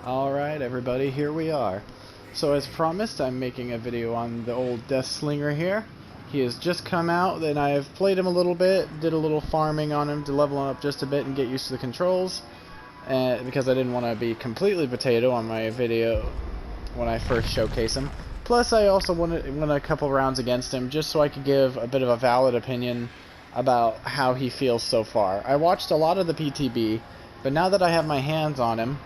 Alright everybody, here we are. So as promised, I'm making a video on the old Deathslinger here. He has just come out, and I have played him a little bit, did a little farming on him to level him up just a bit and get used to the controls. Because I didn't want to be completely potato on my video when I first showcase him. Plus I also won a couple rounds against him just so I could give a bit of a valid opinion about how he feels so far. I watched a lot of the PTB, but now that I have my hands on him,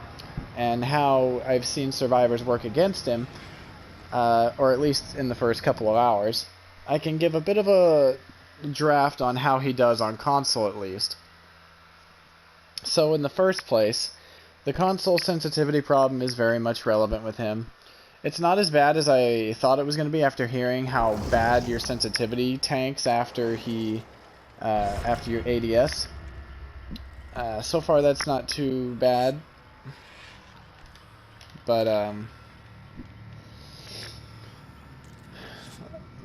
and how I've seen survivors work against him, or at least in the first couple of hours, I can give a bit of a draft on how he does on console at least. So in the first place, the console sensitivity problem is very much relevant with him. It's not as bad as I thought it was going to be after hearing how bad your sensitivity tanks after your ADS. So far that's not too bad. But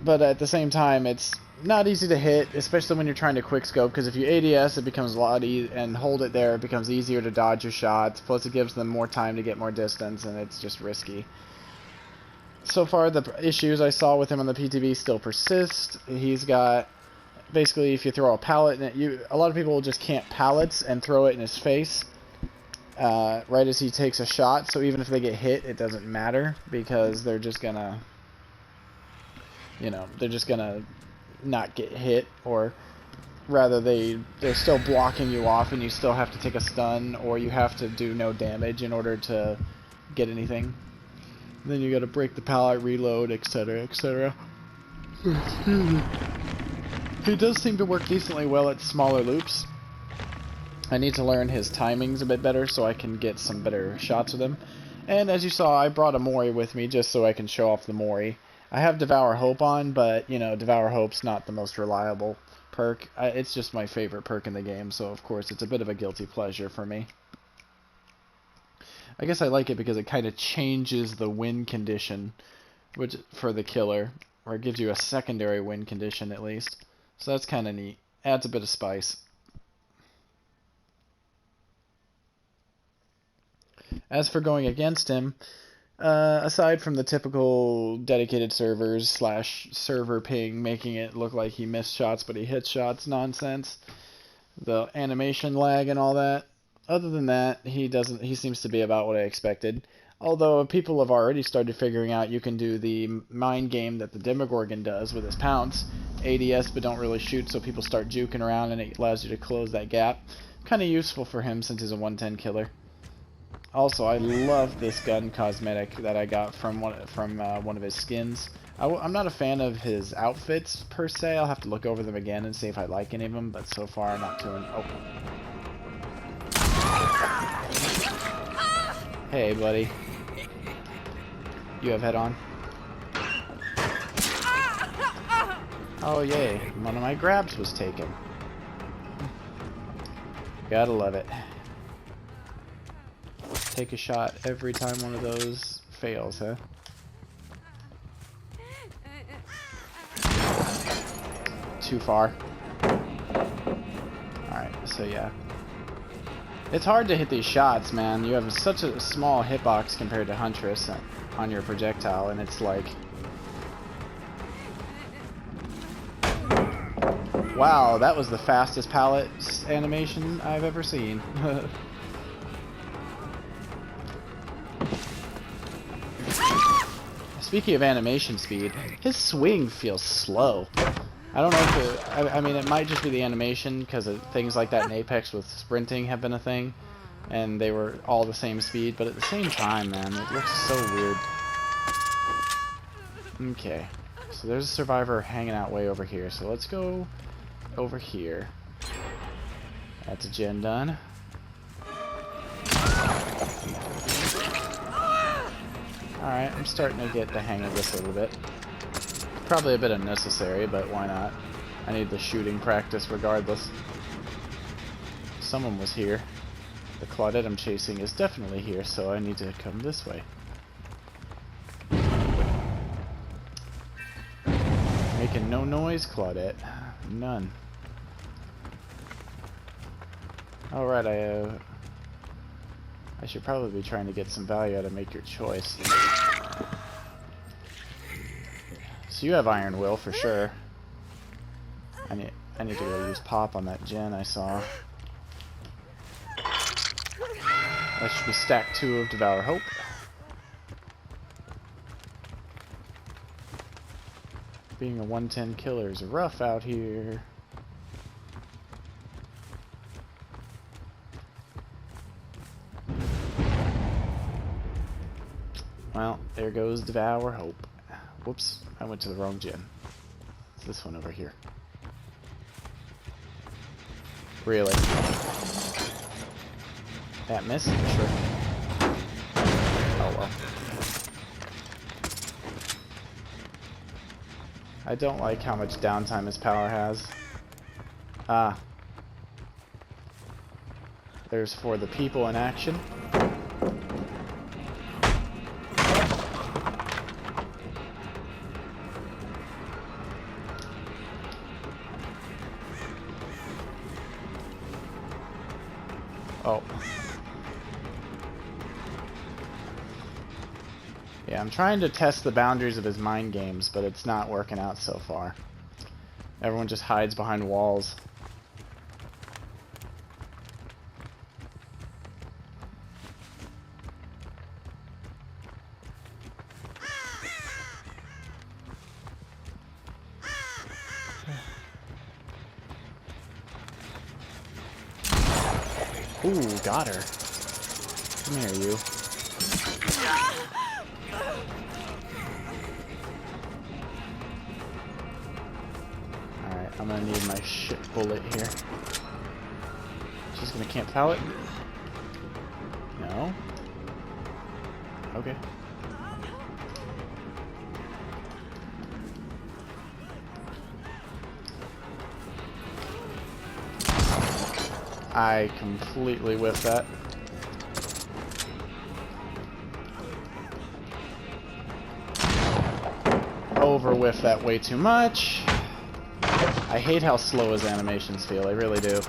at the same time, it's not easy to hit, especially when you're trying to quickscope, because if you ADS, it becomes a lot and hold it there, it becomes easier to dodge your shots, plus it gives them more time to get more distance, and it's just risky. So far, the issues I saw with him on the PTB still persist. He's got, basically, if you throw a pallet in it, a lot of people just can't pallets and throw it in his face. Right as he takes a shot, so even if they get hit, it doesn't matter, because they're just gonna, they're just gonna not get hit, or rather they're still blocking you off and you still have to take a stun, or you have to do no damage in order to get anything. Then you gotta break the pallet, reload, etc, etc. He does seem to work decently well at smaller loops. I need to learn his timings a bit better so I can get some better shots with him. And as you saw, I brought a Mori with me just so I can show off the Mori. I have Devour Hope on, but, Devour Hope's not the most reliable perk. It's just my favorite perk in the game, so of course it's a bit of a guilty pleasure for me. I guess I like it because it kind of changes the win condition for the killer, or it gives you a secondary win condition at least. So that's kind of neat. Adds a bit of spice. As for going against him, aside from the typical dedicated servers / server ping making it look like he missed shots but he hit shots nonsense, the animation lag and all that, other than that, he seems to be about what I expected. Although people have already started figuring out you can do the mind game that the Demogorgon does with his pounce, ADS but don't really shoot, so people start juking around and it allows you to close that gap. Kind of useful for him since he's a 110 killer. Also, I love this gun cosmetic that I got from one of his skins. I'm not a fan of his outfits per se. I'll have to look over them again and see if I like any of them, but so far I'm not too. Hey, buddy. You have head on? Oh, yay. One of my grabs was taken. Gotta love it. Take a shot every time one of those fails, huh? Too far. Alright, so yeah. It's hard to hit these shots, man. You have such a small hitbox compared to Huntress on your projectile, and it's like... Wow, that was the fastest pallet animation I've ever seen. Speaking of animation speed, his swing feels slow. I don't know if I mean, it might just be the animation, because things like that in Apex with sprinting have been a thing, and they were all the same speed, but at the same time, man, it looks so weird. Okay, so there's a survivor hanging out way over here, so let's go over here. That's a gen done. Alright, I'm starting to get the hang of this a little bit. Probably a bit unnecessary, but why not? I need the shooting practice regardless. Someone was here. The Claudette I'm chasing is definitely here, so I need to come this way. Making no noise, Claudette. None. Alright, I should probably be trying to get some value out of Make Your Choice. So you have Iron Will for sure. I need to go use Pop on that gen I saw. That should be stack 2 of Devour Hope. Being a 110 killer is rough out here. Well, there goes Devour Hope. Whoops, I went to the wrong gen. It's this one over here. Really? That missed? Sure. Oh well. I don't like how much downtime his power has. Ah. There's for the people in action. Oh. Yeah, I'm trying to test the boundaries of his mind games, but it's not working out so far. Everyone just hides behind walls. Ooh, got her. Come here, you. Alright, I'm gonna need my shit bullet here. She's gonna camp pallet? No? Okay. I completely whiffed that. Over whiffed that way too much. I hate how slow his animations feel, I really do.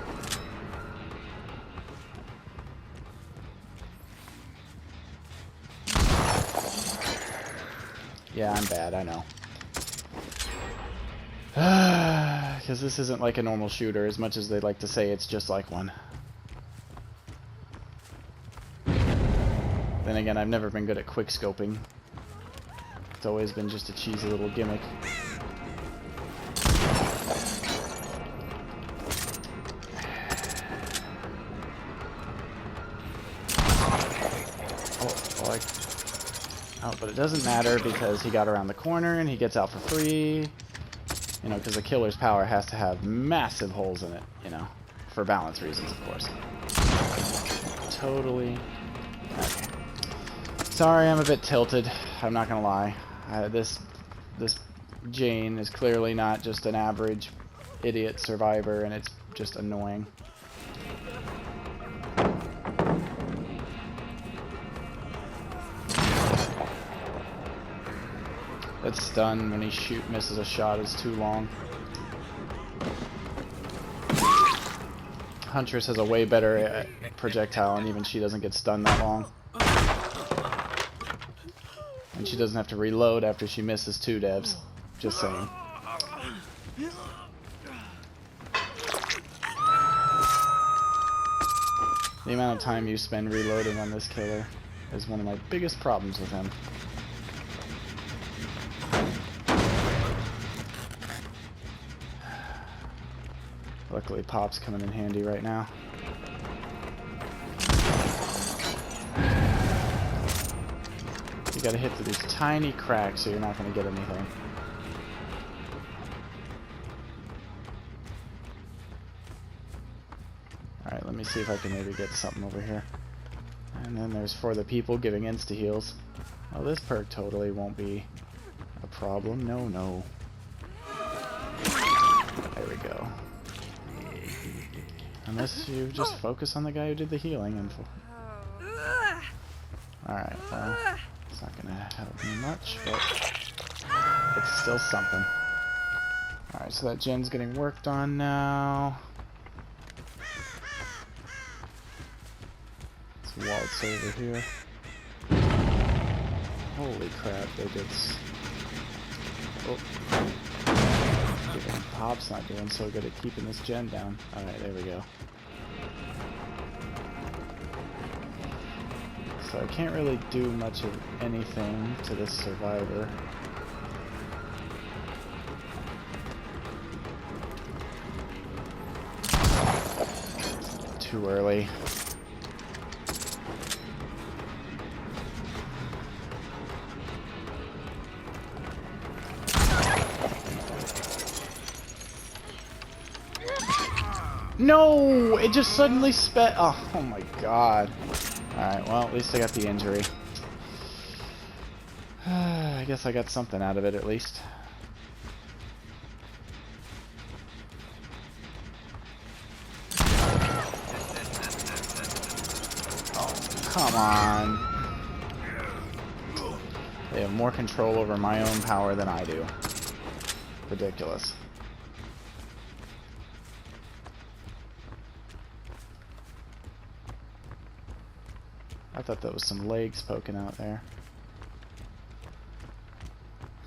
Yeah, I'm bad, I know. Because this isn't like a normal shooter, as much as they like to say it's just like one. Then again, I've never been good at quick scoping. It's always been just a cheesy little gimmick. Oh, but it doesn't matter because he got around the corner and he gets out for free. You know, because the killer's power has to have massive holes in it, you know, for balance reasons, of course. Totally. Okay. Sorry, I'm a bit tilted. I'm not gonna lie. This Jane is clearly not just an average idiot survivor, and it's just annoying. That stun when he misses a shot is too long. Huntress has a way better projectile, and even she doesn't get stunned that long. And she doesn't have to reload after she misses 2 devs. Just saying. The amount of time you spend reloading on this killer is one of my biggest problems with him. Luckily, Pop's coming in handy right now. You gotta hit through these tiny cracks so you're not gonna get anything. Alright, let me see if I can maybe get something over here. And then there's for the people giving insta-heals. Oh, this perk totally won't be a problem. No, no. There we go. Unless you just focus on the guy who did the healing. And alright, well, it's not gonna help me much, but it's still something. Alright, so that gen's getting worked on now. waltz over here. Holy crap, they did. Oh. Even Pop's not doing so good at keeping this gen down. Alright, there we go. So I can't really do much of anything to this survivor. Too early. No! It just suddenly sped. Oh my god. Alright, well, at least I got the injury. I guess I got something out of it at least. Oh, come on. They have more control over my own power than I do. Ridiculous. I thought that was some legs poking out there.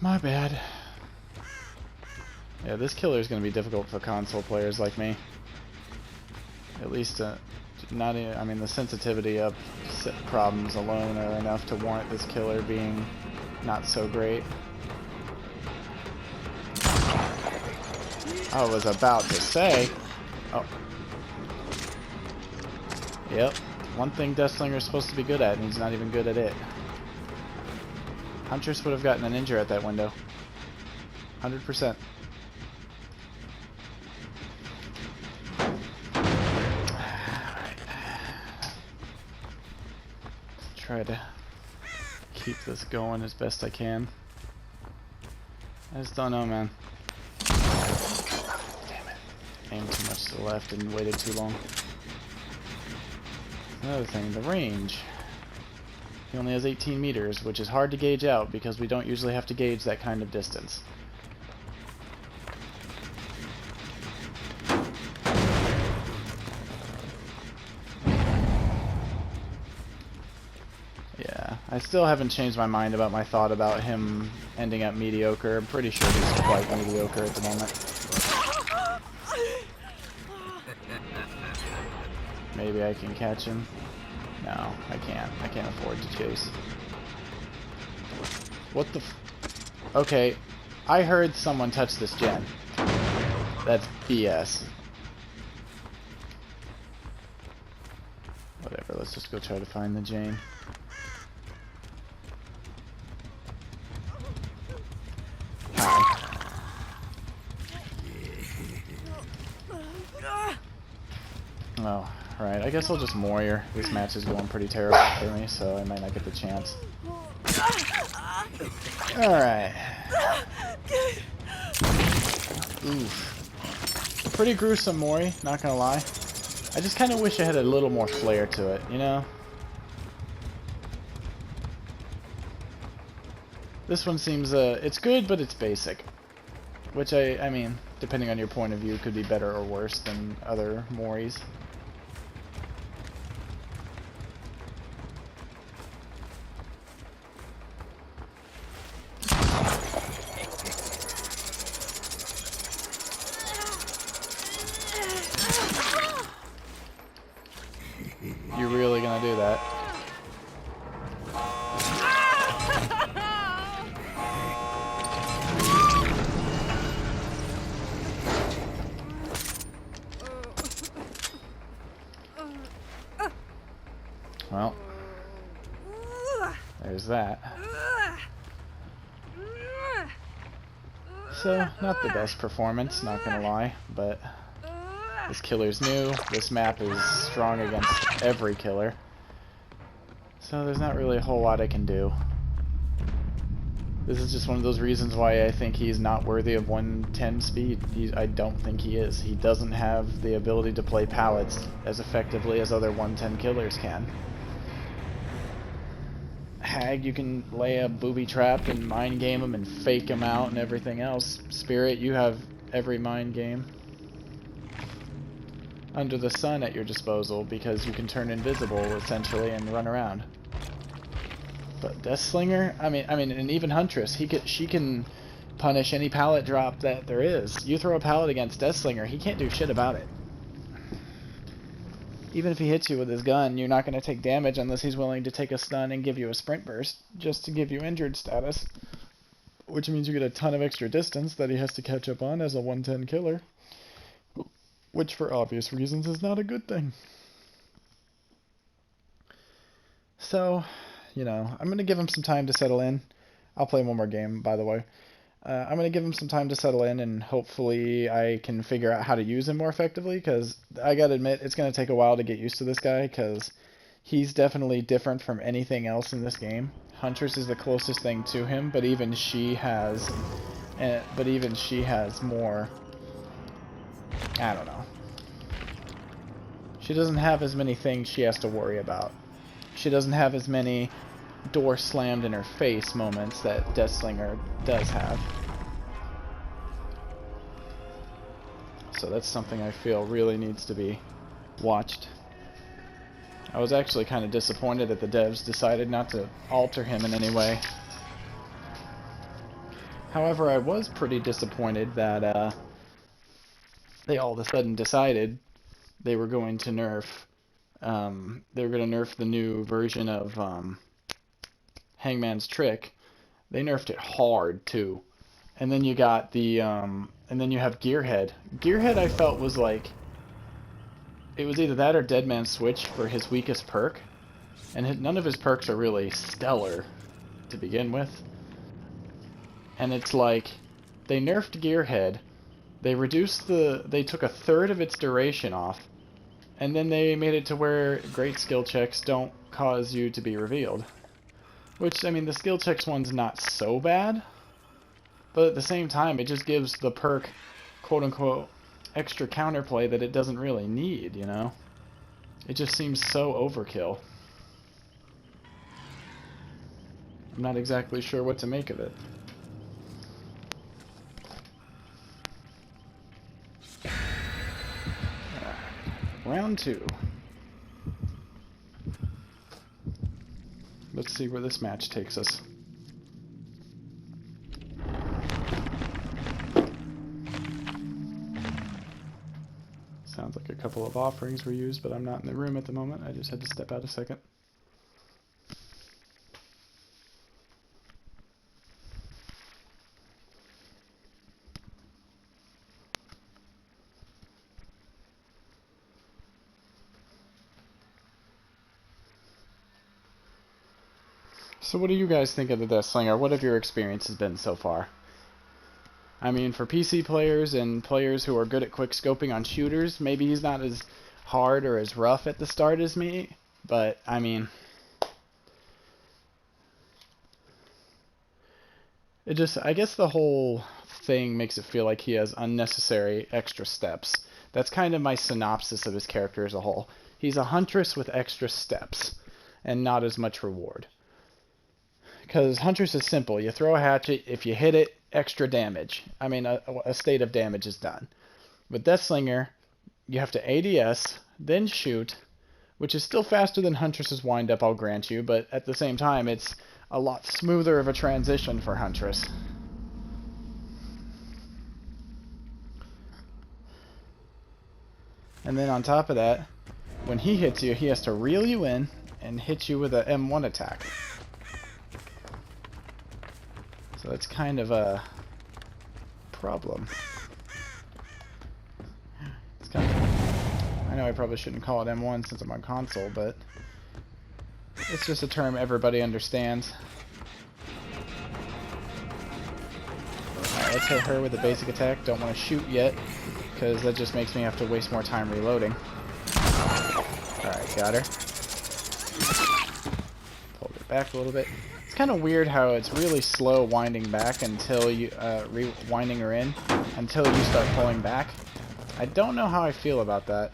My bad. Yeah, this killer is going to be difficult for console players like me. At least, not even, I mean, the sensitivity of problems alone are enough to warrant this killer being not so great. I was about to say. Oh. Yep. One thing Deathslinger is supposed to be good at, and he's not even good at it. Huntress would have gotten an injure at that window. 100%. Try to keep this going as best I can. I just don't know, man. Damn it. Aimed too much to the left and waited too long. Another thing, the range. He only has 18 meters, which is hard to gauge out because we don't usually have to gauge that kind of distance. Yeah, I still haven't changed my mind about my thought about him ending up mediocre. I'm pretty sure he's quite mediocre at the moment. Maybe I can catch him. No, I can't. I can't afford to chase. What the f... Okay, I heard someone touch this gen. That's BS. Whatever, let's just go try to find the Jane. Oh, right. I guess I'll just Warrior. This match is going pretty terrible for me, so I might not get the chance. Alright. Oof. Pretty gruesome Mori, not gonna lie. I just kind of wish I had a little more flair to it, you know? This one seems, it's good, but it's basic. Which I mean, depending on your point of view, could be better or worse than other Moris. You really gonna do that? Well, there's that. So, not the best performance, not gonna lie, but this killer's new. This map is strong against every killer. So there's not really a whole lot I can do. This is just one of those reasons why I think he's not worthy of 110 speed. I don't think he is. He doesn't have the ability to play pallets as effectively as other 110 killers can. Hag, you can lay a booby trap and mind game him and fake him out and everything else. Spirit, you have every mind game. under the sun at your disposal because you can turn invisible essentially and run around. But Deathslinger, I mean, and even Huntress, she can punish any pallet drop that there is. You throw a pallet against Deathslinger, he can't do shit about it. Even if he hits you with his gun, you're not going to take damage unless he's willing to take a stun and give you a sprint burst just to give you injured status. Which means you get a ton of extra distance that he has to catch up on as a 110 killer. Which, for obvious reasons, is not a good thing. So, you know, I'm going to give him some time to settle in. I'll play one more game, by the way. I'm going to give him some time to settle in, and hopefully I can figure out how to use him more effectively, because I got to admit, it's going to take a while to get used to this guy, because he's definitely different from anything else in this game. Huntress is the closest thing to him, but even she has more, I don't know. She doesn't have as many things she has to worry about. She doesn't have as many door slammed in her face moments that Deathslinger does have. So that's something I feel really needs to be watched. I was actually kind of disappointed that the devs decided not to alter him in any way. However, I was pretty disappointed that they all of a sudden decided they were going to nerf the new version of Hangman's Trick. They nerfed it hard too. And then you got the and then you have Gearhead. Gearhead I felt was like, it was either that or Dead Man's Switch for his weakest perk. And none of his perks are really stellar to begin with. And it's like, they nerfed Gearhead, they took a third of its duration off, and then they made it to where great skill checks don't cause you to be revealed. Which, I mean, the skill checks one's not so bad, but at the same time, it just gives the perk, quote-unquote, extra counterplay that it doesn't really need, you know? It just seems so overkill. I'm not exactly sure what to make of it. Round 2. Let's see where this match takes us. Sounds like a couple of offerings were used, but I'm not in the room at the moment. I just had to step out a second. So what do you guys think of the Deathslinger? What have your experiences been so far? I mean, for PC players and players who are good at quick scoping on shooters, maybe he's not as hard or as rough at the start as me, but I mean, I guess the whole thing makes it feel like he has unnecessary extra steps. That's kind of my synopsis of his character as a whole. He's a Huntress with extra steps and not as much reward. Because Huntress is simple. You throw a hatchet, if you hit it, extra damage. I mean, a state of damage is done. With Deathslinger, you have to ADS, then shoot, which is still faster than Huntress's wind-up, I'll grant you, but at the same time, it's a lot smoother of a transition for Huntress. And then on top of that, when he hits you, he has to reel you in and hit you with a M1 attack. So that's kind of a problem. It's kind of, I know I probably shouldn't call it M1 since I'm on console, but it's just a term everybody understands. Alright, let's hit her with a basic attack. Don't want to shoot yet, because that just makes me have to waste more time reloading. Alright, got her. Pulled her back a little bit. It's kind of weird how it's really slow winding back until you, winding her in, until you start pulling back. I don't know how I feel about that.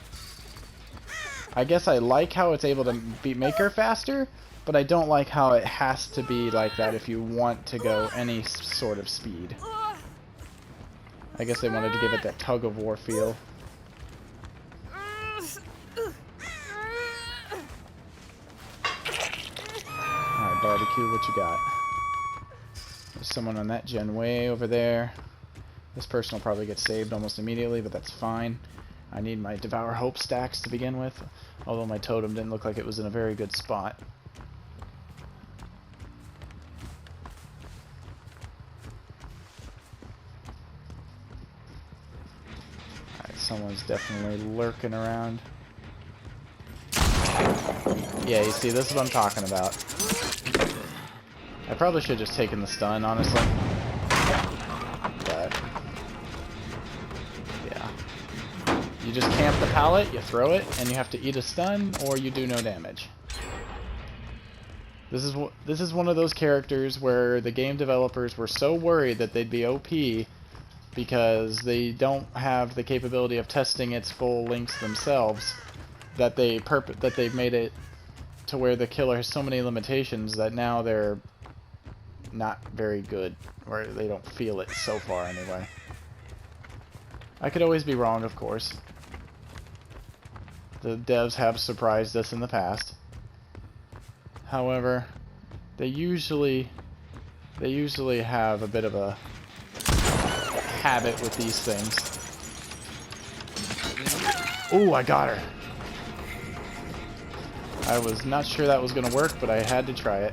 I guess I like how it's able to make her faster, but I don't like how it has to be like that if you want to go any sort of speed. I guess they wanted to give it that tug-of-war feel. barbecue, what you got? There's someone on that gen way over there. This person will probably get saved almost immediately, but that's fine. I need my Devour Hope stacks to begin with, although my totem didn't look like it was in a very good spot. Alright, someone's definitely lurking around. Yeah, you see, this is what I'm talking about. I probably should have just taken the stun, honestly. But yeah. You just camp the pallet, you throw it, and you have to eat a stun, or you do no damage. This is one of those characters where the game developers were so worried that they'd be OP because they don't have the capability of testing its full links themselves, that they've made it to where the killer has so many limitations that now they're not very good, or they don't feel it so far anyway. I could always be wrong, of course. The devs have surprised us in the past. However, they usually have a bit of a habit with these things. Ooh, I got her. I was not sure that was going to work, but I had to try it.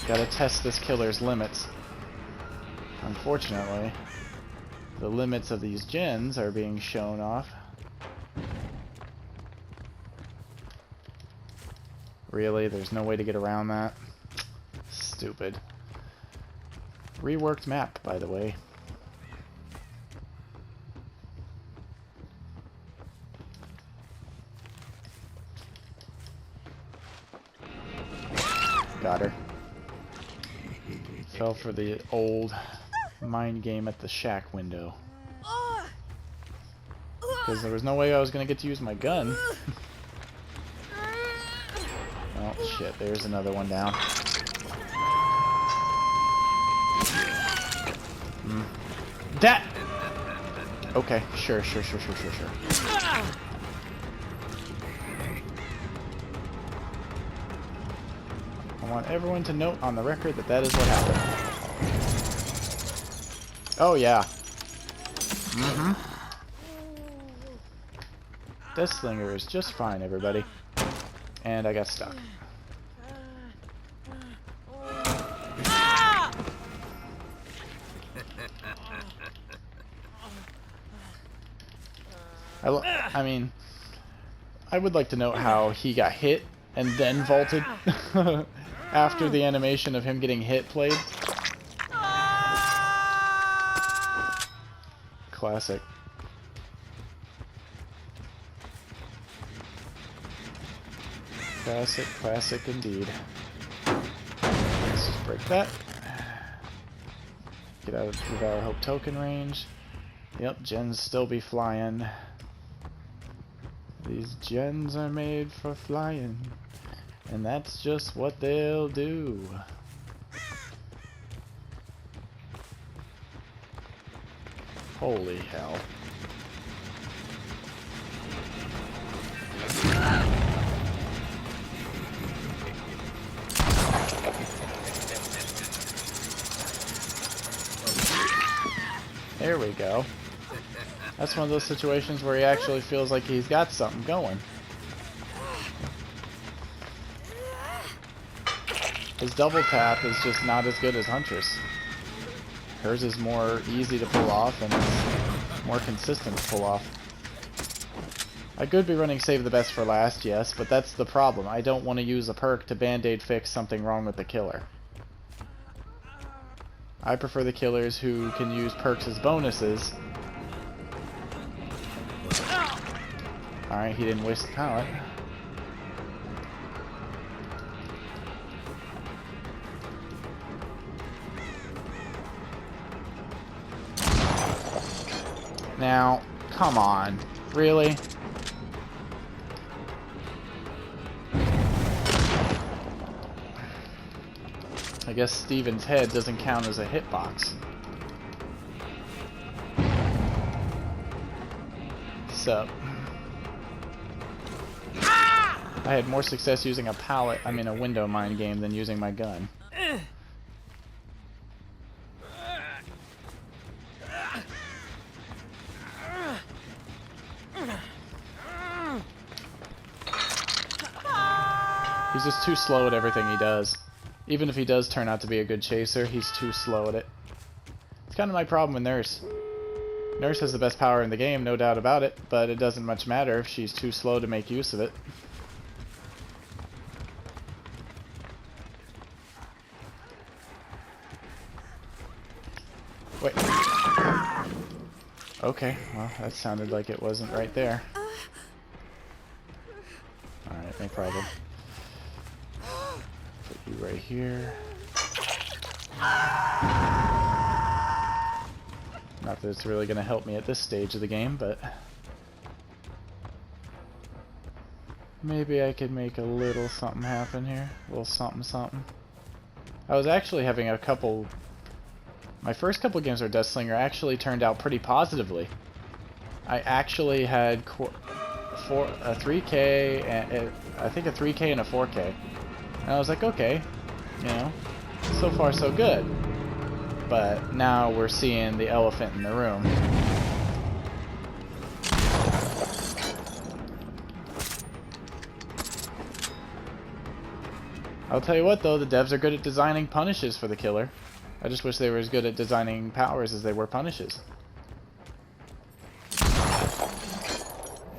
Gotta test this killer's limits. Unfortunately, the limits of these gens are being shown off. Really? There's no way to get around that? Stupid. Reworked map, by the way. Got her. Fell for the old mind game at the shack window. Because there was no way I was going to get to use my gun. Oh shit, there's another one down. That! Okay, sure. I want everyone to note on the record that that is what happened. Oh, yeah. Deathslinger is just fine, everybody. And I got stuck. I mean, I would like to note how he got hit and then vaulted after the animation of him getting hit played. Classic. Classic indeed. Let's just break that. Get out of Devour Hope token range. Yep, gens still be flying. These gens are made for flying. And that's just what they'll do. Holy hell. There we go. That's one of those situations where he actually feels like he's got something going. His double tap is just not as good as Huntress. Hers is more easy to pull off and it's more consistent to pull off. I could be running Save the Best for last, yes, but that's the problem. I don't want to use a perk to band-aid fix something wrong with the killer. I prefer the killers who can use perks as bonuses. Alright, he didn't waste the pallet. Now, come on. Really? I guess Steven's head doesn't count as a hitbox. Sup? I had more success using a a window mine game than using my gun. He's just too slow at everything he does. Even if he does turn out to be a good chaser, he's too slow at it. It's kind of my problem with Nurse. Nurse has the best power in the game, no doubt about it, but it doesn't much matter if she's too slow to make use of it. Wait. Okay, well, that sounded like it wasn't right there. Alright, no problem. Put you right here. Not that it's really going to help me at this stage of the game, but maybe I could make a little something happen here. A little something something. I was actually having my first couple games with Deathslinger actually turned out pretty positively. I actually had a 3K, and I think a 3K and a 4K. And I was like, okay, you know, so far so good. But now we're seeing the elephant in the room. I'll tell you what though, the devs are good at designing punishes for the killer. I just wish they were as good at designing powers as they were punishes.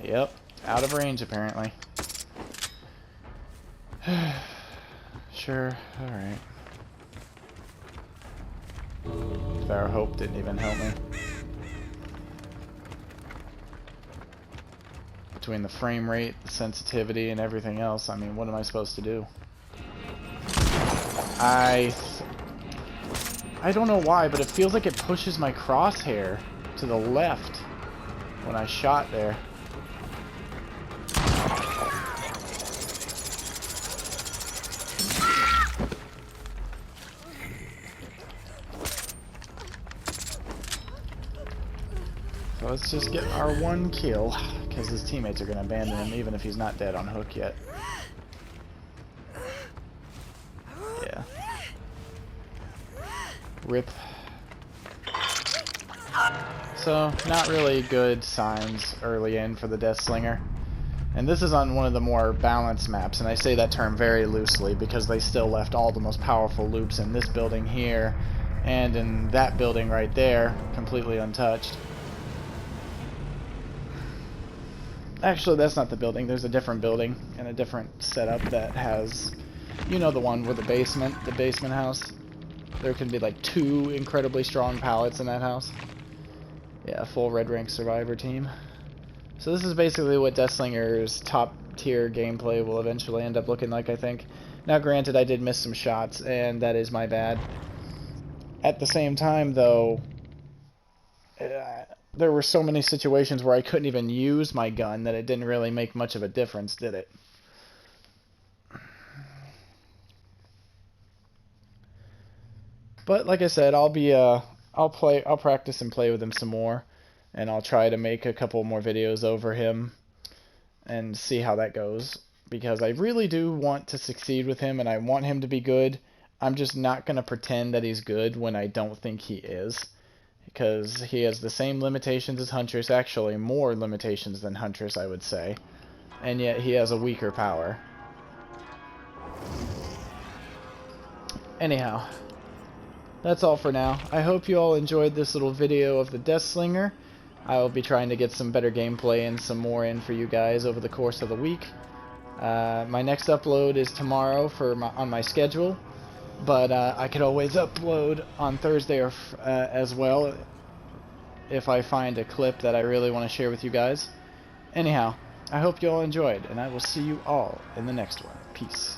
Yep, out of range apparently. Sure, alright. Our hope didn't even help me. Between the frame rate, the sensitivity, and everything else, I mean, what am I supposed to do? I don't know why, but it feels like it pushes my crosshair to the left when I shot there. So let's just get our one kill, because his teammates are going to abandon him even if he's not dead on hook yet. Yeah. Rip. So, not really good signs early in for the Deathslinger. And this is on one of the more balanced maps, and I say that term very loosely because they still left all the most powerful loops in this building here and in that building right there, completely untouched. Actually, that's not the building. There's a different building and a different setup that has, you know, the one with the basement house. There can be like 2 incredibly strong pallets in that house. Yeah, full red rank survivor team. So this is basically what Deathslinger's top tier gameplay will eventually end up looking like, I think. Now granted, I did miss some shots, and that is my bad. At the same time, though, there were so many situations where I couldn't even use my gun that it didn't really make much of a difference, did it? But like I said, I'll practice and play with him some more, and I'll try to make a couple more videos over him and see how that goes, because I really do want to succeed with him and I want him to be good. I'm just not going to pretend that he's good when I don't think he is, because he has the same limitations as Huntress, actually more limitations than Huntress, I would say, and yet he has a weaker power. Anyhow, that's all for now. I hope you all enjoyed this little video of the Deathslinger. I will be trying to get some better gameplay and some more in for you guys over the course of the week. My next upload is tomorrow on my schedule, but I could always upload on Thursday or as well if I find a clip that I really want to share with you guys. Anyhow, I hope you all enjoyed, and I will see you all in the next one. Peace.